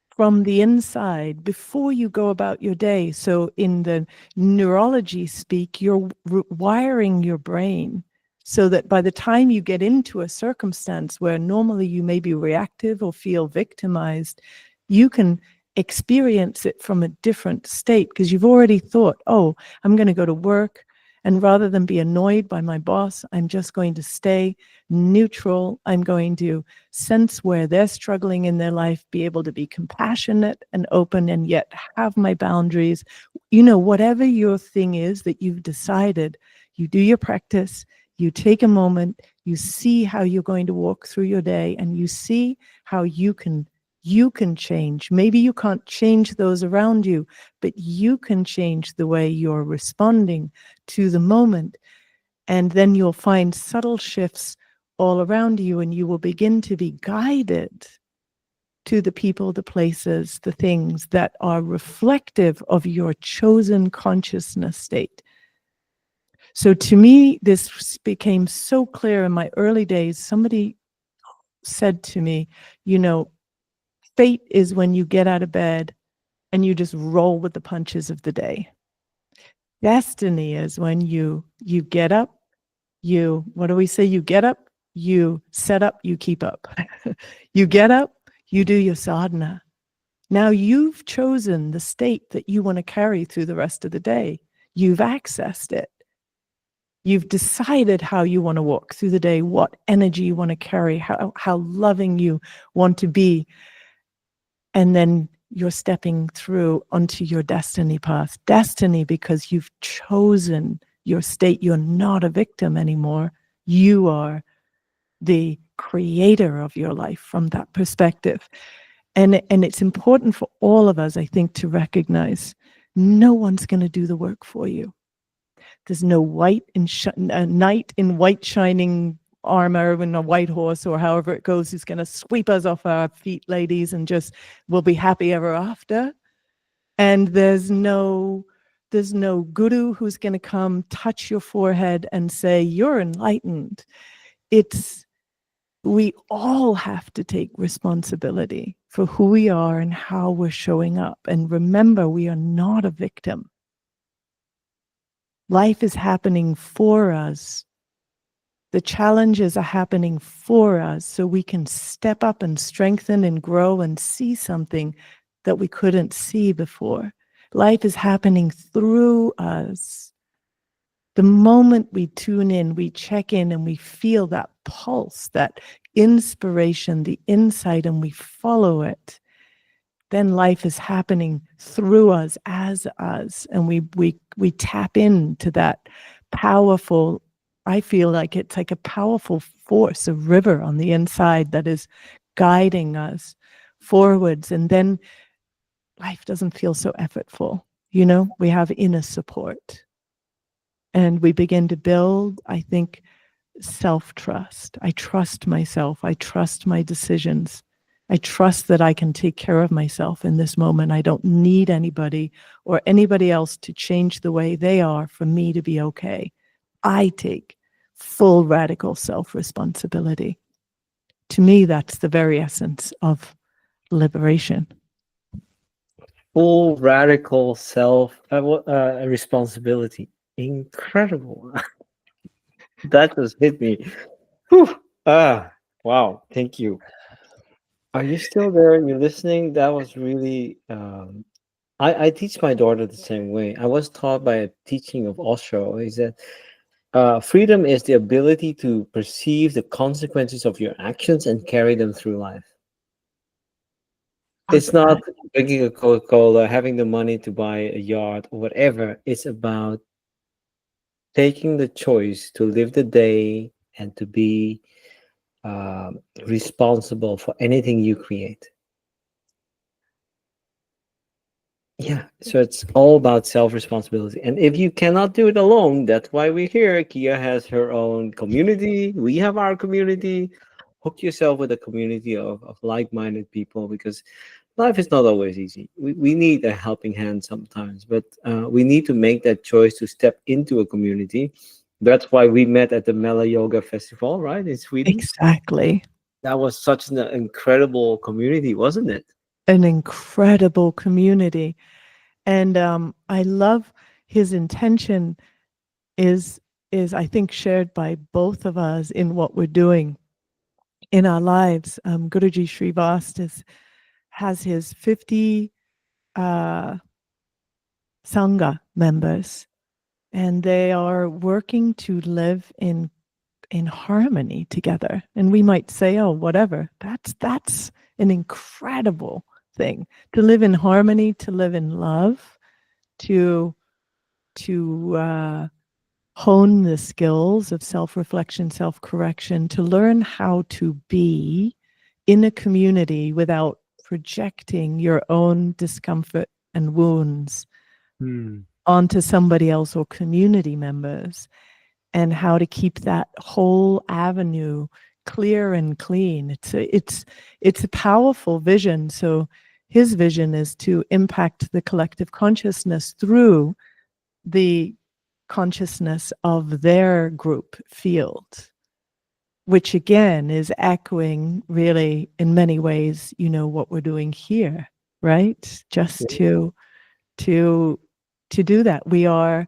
from the inside before you go about your day. So in the neurology speak, you're wiring your brain so that by the time you get into a circumstance where normally you may be reactive or feel victimized, you can experience it from a different state, because you've already thought, oh, I'm going to go to work, and rather than be annoyed by my boss, I'm just going to stay neutral. I'm going to sense where they're struggling in their life, be able to be compassionate and open, and yet have my boundaries. Whatever your thing is that you've decided, you do your practice, you take a moment, you see how you're going to walk through your day, and you see how you can change. Maybe you can't change those around you, but you can change the way you're responding to the moment. And then you'll find subtle shifts all around you, and you will begin to be guided to the people, the places, the things that are reflective of your chosen consciousness state. So to me, this became so clear in my early days. Somebody said to me, Fate is when you get out of bed and you just roll with the punches of the day. Destiny is when you get up, what do we say? You get up, you set up, you keep up. You get up, you do your sadhana. Now you've chosen the state that you want to carry through the rest of the day. You've accessed it. You've decided how you want to walk through the day, what energy you want to carry, how loving you want to be. And then you're stepping through onto your destiny path. Destiny because you've chosen your state. You're not a victim anymore. You are the creator of your life from that perspective. And it's important for all of us, I think, to recognize no one's going to do the work for you. There's no knight in white shining armor and a white horse or however it goes who's going to sweep us off our feet, ladies, and just we'll be happy ever after. And there's no guru who's going to come touch your forehead and say you're enlightened. We all have to take responsibility for who we are and how we're showing up. And remember, we are not a victim. Life is happening for us. The challenges are happening for us so we can step up and strengthen and grow and see something that we couldn't see before. Life is happening through us. The moment we tune in, we check in, and we feel that pulse, that inspiration, the insight, and we follow it, then life is happening through us, as us, and we tap into that powerful, I feel like it's like a powerful force, a river on the inside that is guiding us forwards, and then life doesn't feel so effortful. We have inner support. And we begin to build, I think, self-trust. I trust myself. I trust my decisions. I trust that I can take care of myself in this moment. I don't need anybody or anybody else to change the way they are for me to be okay. I take full radical self-responsibility. To me, that's the very essence of liberation. Full radical self responsibility. Incredible. That just hit me. Whew. Wow. Thank you. Are you still there? You're listening? That was really. I teach my daughter the same way. I was taught by a teaching of Osho. He said, freedom is the ability to perceive the consequences of your actions and carry them through life. It's not drinking a Coca-Cola, having the money to buy a yacht or whatever. It's about taking the choice to live the day and to be responsible for anything you create. Yeah, so it's all about self-responsibility. And if you cannot do it alone, that's why we're here. Kia has her own community. We have our community. Hook yourself with a community of like-minded people, because life is not always easy. We need a helping hand sometimes, but we need to make that choice to step into a community. That's why we met at the Mela Yoga Festival, right, in Sweden. Exactly. That was such an incredible community, wasn't it? An incredible community. And I love his intention is I think shared by both of us in what we're doing in our lives. Guruji Srivast has his 50 Sangha members, and they are working to live in harmony together. And we might say, oh, whatever. That's an incredible thing, to live in harmony, to live in love, to hone the skills of self-reflection, self-correction, to learn how to be in a community without projecting your own discomfort and wounds onto somebody else or community members, and how to keep that whole avenue clear and clean. It's a powerful vision. So his vision is to impact the collective consciousness through the consciousness of their group field. which again is echoing really in many ways, what we're doing here, right? Just to do that. We are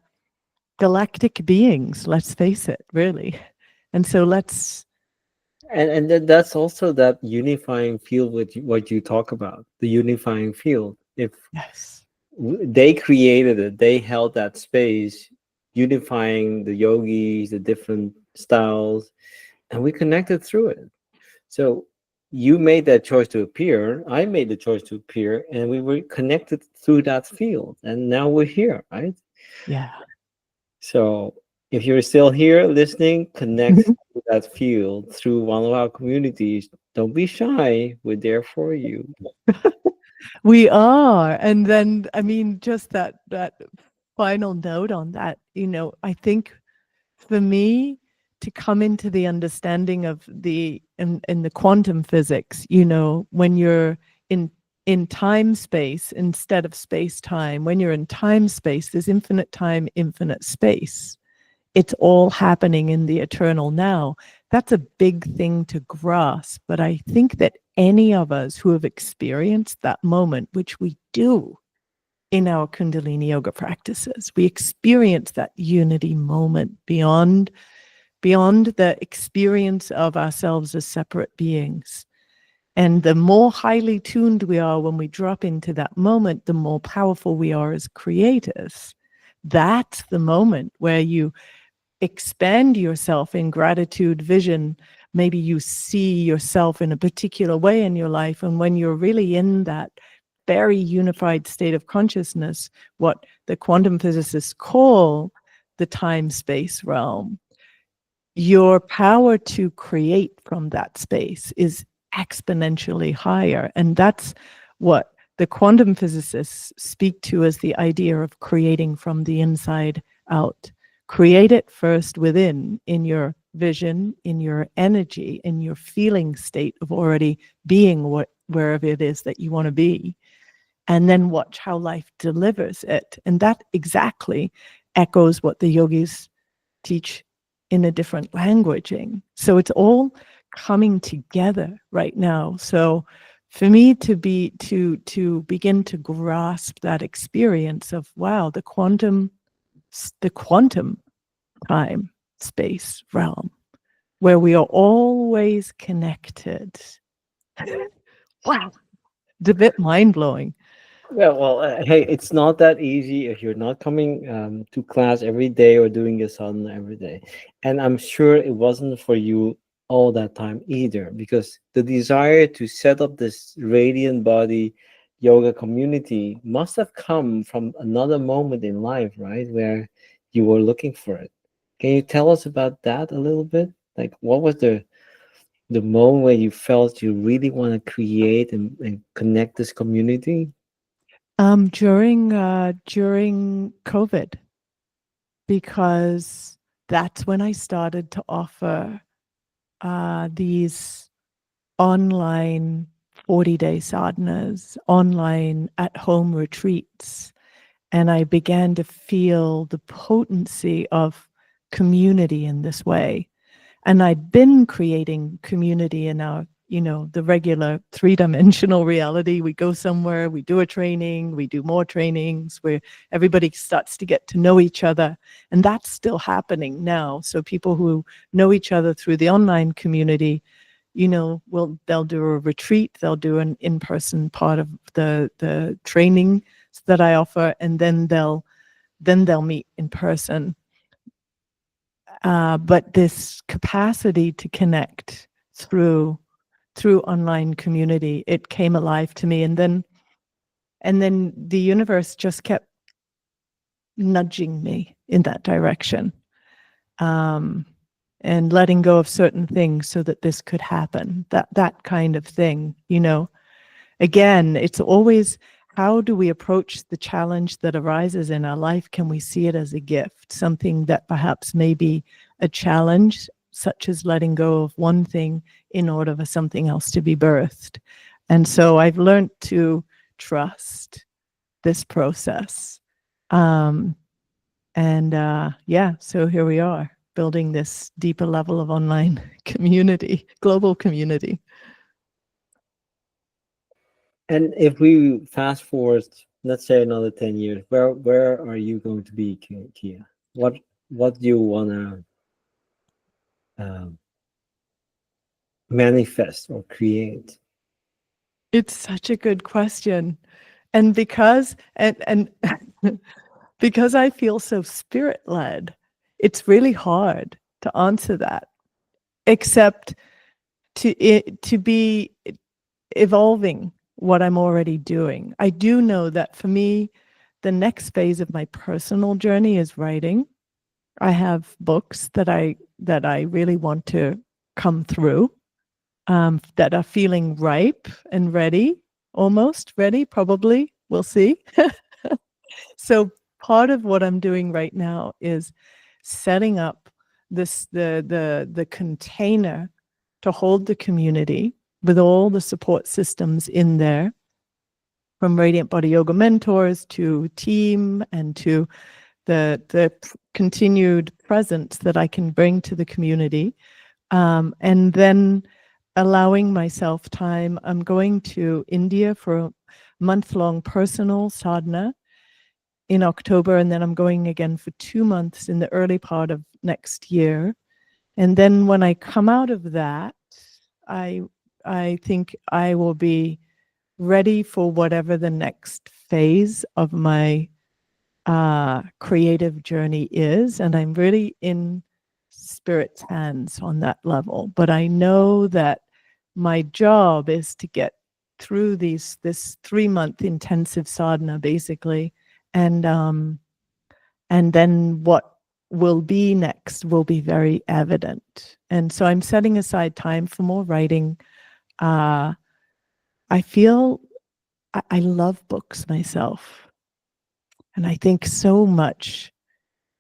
galactic beings, let's face it, really. And so let's And then that's also that unifying field with what you talk about, the unifying field. If yes. they created it, they held that space, unifying the yogis, the different styles, and we connected through it. So you made that choice to appear, I made the choice to appear, and we were connected through that field, and now we're here, right? Yeah. So if you're still here listening, connect to that field through one of our communities. Don't be shy. We're there for you. We are. And then, I mean, just that final note on that, I think for me to come into the understanding of in the quantum physics, when you're in time space instead of space time, when you're in time space, there's infinite time, infinite space. It's all happening in the eternal now. That's a big thing to grasp. But I think that any of us who have experienced that moment, which we do in our Kundalini yoga practices, we experience that unity moment beyond the experience of ourselves as separate beings. And the more highly tuned we are when we drop into that moment, the more powerful we are as creators. That's the moment where you expand yourself in gratitude, vision. Maybe you see yourself in a particular way in your life. And when you're really in that very unified state of consciousness, what the quantum physicists call the time-space realm, your power to create from that space is exponentially higher. And that's what the quantum physicists speak to as the idea of creating from the inside out. Create it first within, in your vision, in your energy, in your feeling state of already being wherever it is that you want to be. And then watch how life delivers it. And that exactly echoes what the yogis teach in a different languaging. So it's all coming together right now. So for me to begin to grasp that experience of, wow, the quantum time space realm where we are always connected. Wow, it's a bit mind-blowing. Yeah, well, hey, it's not that easy if you're not coming to class every day or doing your sadhana every day. And I'm sure it wasn't for you all that time either, because the desire to set up this radiant body yoga community must have come from another moment in life, right? Where you were looking for it. Can you tell us about that a little bit? Like, what was the moment where you felt you really want to create and connect this community? During COVID, because that's when I started to offer these online 40-day sadhanas, online at-home retreats, and I began to feel the potency of community in this way. And I'd been creating community in our, the regular three-dimensional reality. We go somewhere, we do a training, we do more trainings, where everybody starts to get to know each other. And that's still happening now. So people who know each other through the online community, they'll do a retreat, they'll do an in-person part of the training that I offer, and then they'll meet in person. But this capacity to connect through online community, it came alive to me, and then the universe just kept nudging me in that direction, and letting go of certain things so that this could happen. That kind of thing, Again, it's always, how do we approach the challenge that arises in our life? Can we see it as a gift, something that perhaps may be a challenge, such as letting go of one thing in order for something else to be birthed? And so I've learned to trust this process. And yeah, so here we are. building this deeper level of online community, global community. And if we fast forward, let's say another 10 years, where are you going to be, Kia? What do you want to manifest or create? It's such a good question. And and because I feel so spirit led, it's really hard to answer that, except to be evolving what I'm already doing. I do know that for me, the next phase of my personal journey is writing. I have books that I really want to come through, that are feeling ripe and ready, almost ready, probably. We'll see. So part of what I'm doing right now is setting up the container to hold the community with all the support systems in there, from Radiant Body Yoga mentors to team and to the continued presence that I can bring to the community. And then allowing myself time. I'm going to India for a month-long personal sadhana in October, and then I'm going again for 2 months in the early part of next year. And then when I come out of that, I think I will be ready for whatever the next phase of my creative journey is. And I'm really in spirit's hands on that level. But I know that my job is to get through this 3-month intensive sadhana, basically, and then what will be next will be very evident. And so I'm setting aside time for more writing. I feel I love books myself, and I think so much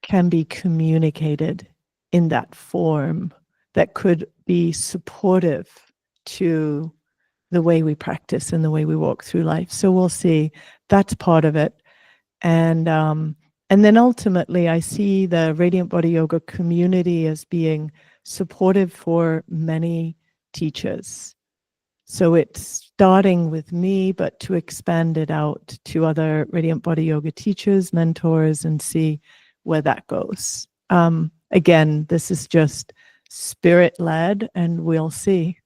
can be communicated in that form that could be supportive to the way we practice and the way we walk through life. So we'll see. That's part of it. And then ultimately, I see the Radiant Body Yoga community as being supportive for many teachers. So it's starting with me, but to expand it out to other Radiant Body Yoga teachers, mentors, and see where that goes. Again, this is just spirit-led, and we'll see.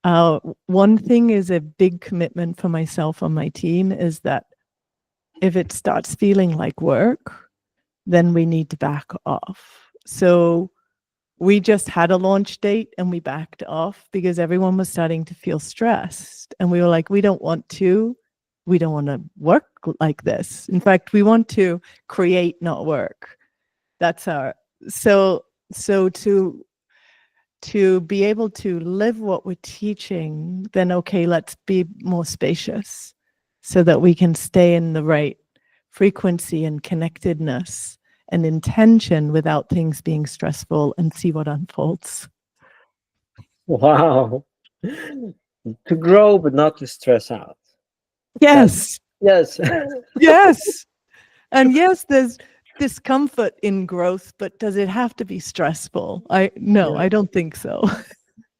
One thing is a big commitment for myself and my team is that if it starts feeling like work, then we need to back off. So we just had a launch date and we backed off because everyone was starting to feel stressed. And we were like, we don't want to work like this. In fact, we want to create, not work. That's our, so to be able to live what we're teaching, then okay, let's be more spacious so that we can stay in the right frequency and connectedness and intention without things being stressful, and see what unfolds. Wow. To grow, but not to stress out. Yes. Yes. Yes. And yes, there's discomfort in growth, but does it have to be stressful? No, I don't think so.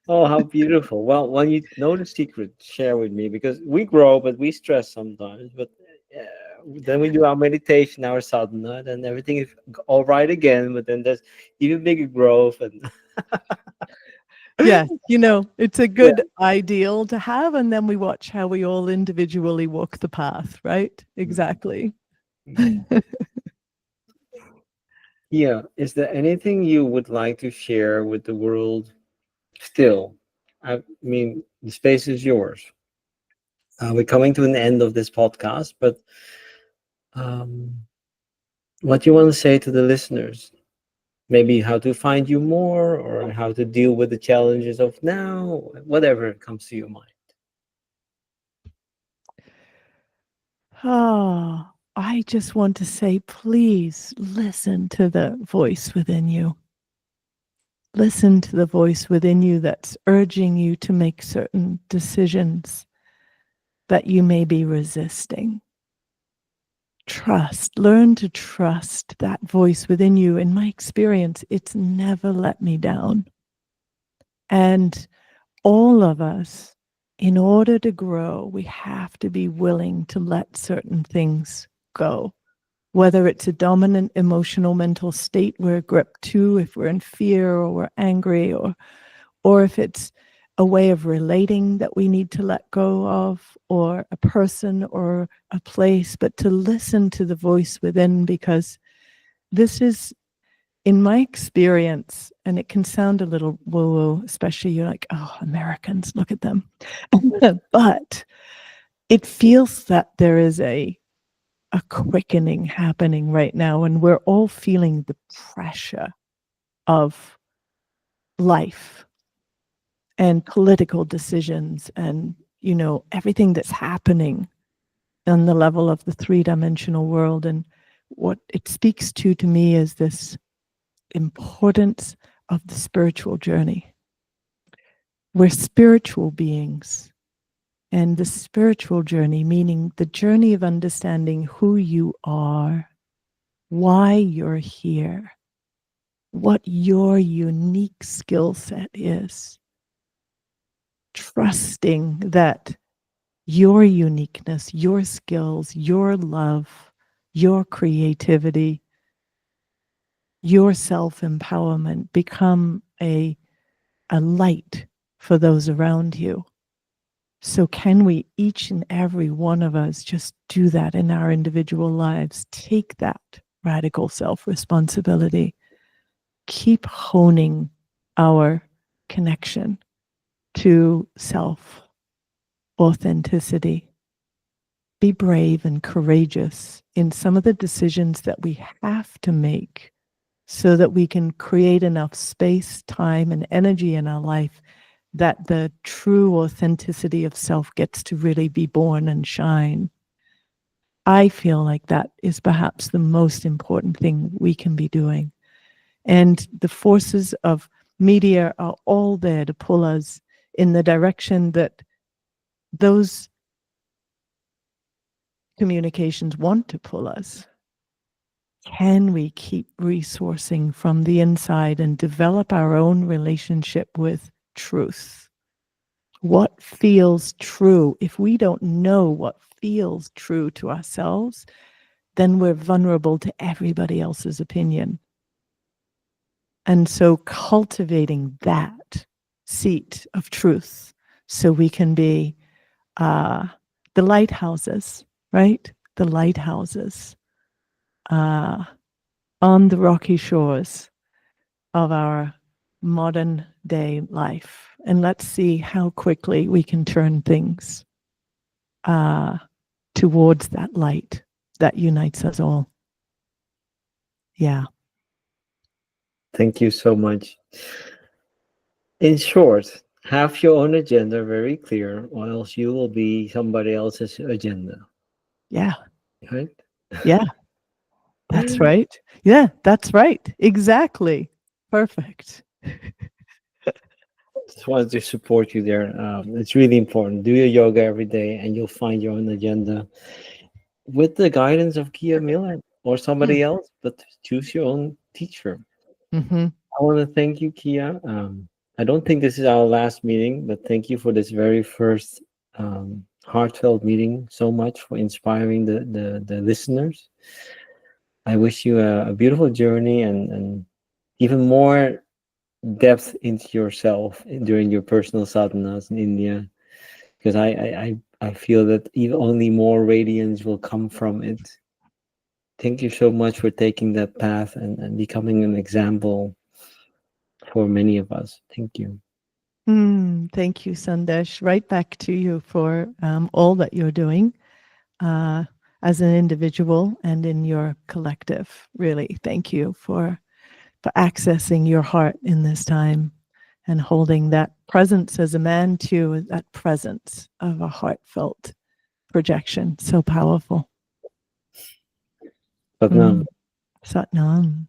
Oh, how beautiful. Well, when you know the secret, share with me, because we grow, but we stress sometimes. But then we do our meditation, our sadhana, and everything is all right again. But then there's even bigger growth. And Yeah, it's a good ideal to have, and then we watch how we all individually walk the path, right? Exactly. Yeah, is there anything you would like to share with the world still? I mean, the space is yours. We're coming to an end of this podcast, but what do you want to say to the listeners? Maybe how to find you more, or how to deal with the challenges of now, whatever comes to your mind. I just want to say, please listen to the voice within you. Listen to the voice within you that's urging you to make certain decisions that you may be resisting. Trust, learn to trust that voice within you. In my experience, it's never let me down. And all of us, in order to grow, we have to be willing to let certain things go. Whether it's a dominant emotional mental state we're gripped to, if we're in fear or we're angry, or if it's a way of relating that we need to let go of, or a person or a place, but to listen to the voice within, because this is, in my experience, and it can sound a little woo-woo, especially you're like, oh, Americans, look at them. But it feels that there is a quickening happening right now, and we're all feeling the pressure of life and political decisions and, you know, everything that's happening on the level of the three-dimensional world. And what it speaks to me is this importance of the spiritual journey. We're spiritual beings, and the spiritual journey, meaning the journey of understanding who you are, why you're here, what your unique skill set is, trusting that your uniqueness, your skills, your love, your creativity, your self-empowerment become a light for those around you. So can we, each and every one of us, just do that in our individual lives? Take that radical self-responsibility. Keep honing our connection to self authenticity. Be brave and courageous in some of the decisions that we have to make so that we can create enough space, time, and energy in our life that the true authenticity of self gets to really be born and shine. I feel like that is perhaps the most important thing we can be doing. And the forces of media are all there to pull us in the direction that those communications want to pull us. Can we keep resourcing from the inside and develop our own relationship with truth? What feels true? If we don't know what feels true to ourselves, then we're vulnerable to everybody else's opinion. And so cultivating that seat of truth so we can be the lighthouses, right? The lighthouses on the rocky shores of our modern day life. And let's see how quickly we can turn things towards that light that unites us all. Yeah. Thank you so much. In short, have your own agenda very clear, or else you will be somebody else's agenda. Yeah. Right? Yeah. That's right. Yeah, that's right. Exactly. Perfect. Just wanted to support you there. It's really important. Do your yoga every day, and you'll find your own agenda with the guidance of Kia Miller or somebody else. But choose your own teacher. Mm-hmm. I want to thank you, Kia. I don't think this is our last meeting, but thank you for this very first heartfelt meeting so much for inspiring the listeners. I wish you a beautiful journey and even more depth into yourself during your personal sadhanas in India, because I feel that even only more radiance will come from it. Thank you so much for taking that path and becoming an example for many of us. Thank you. Thank you, Sandesh. Right back to you for all that you're doing as an individual and in your collective. Really, thank you for accessing your heart in this time and holding that presence as a man too, that presence of a heartfelt projection. So powerful. But Mm. Satnam.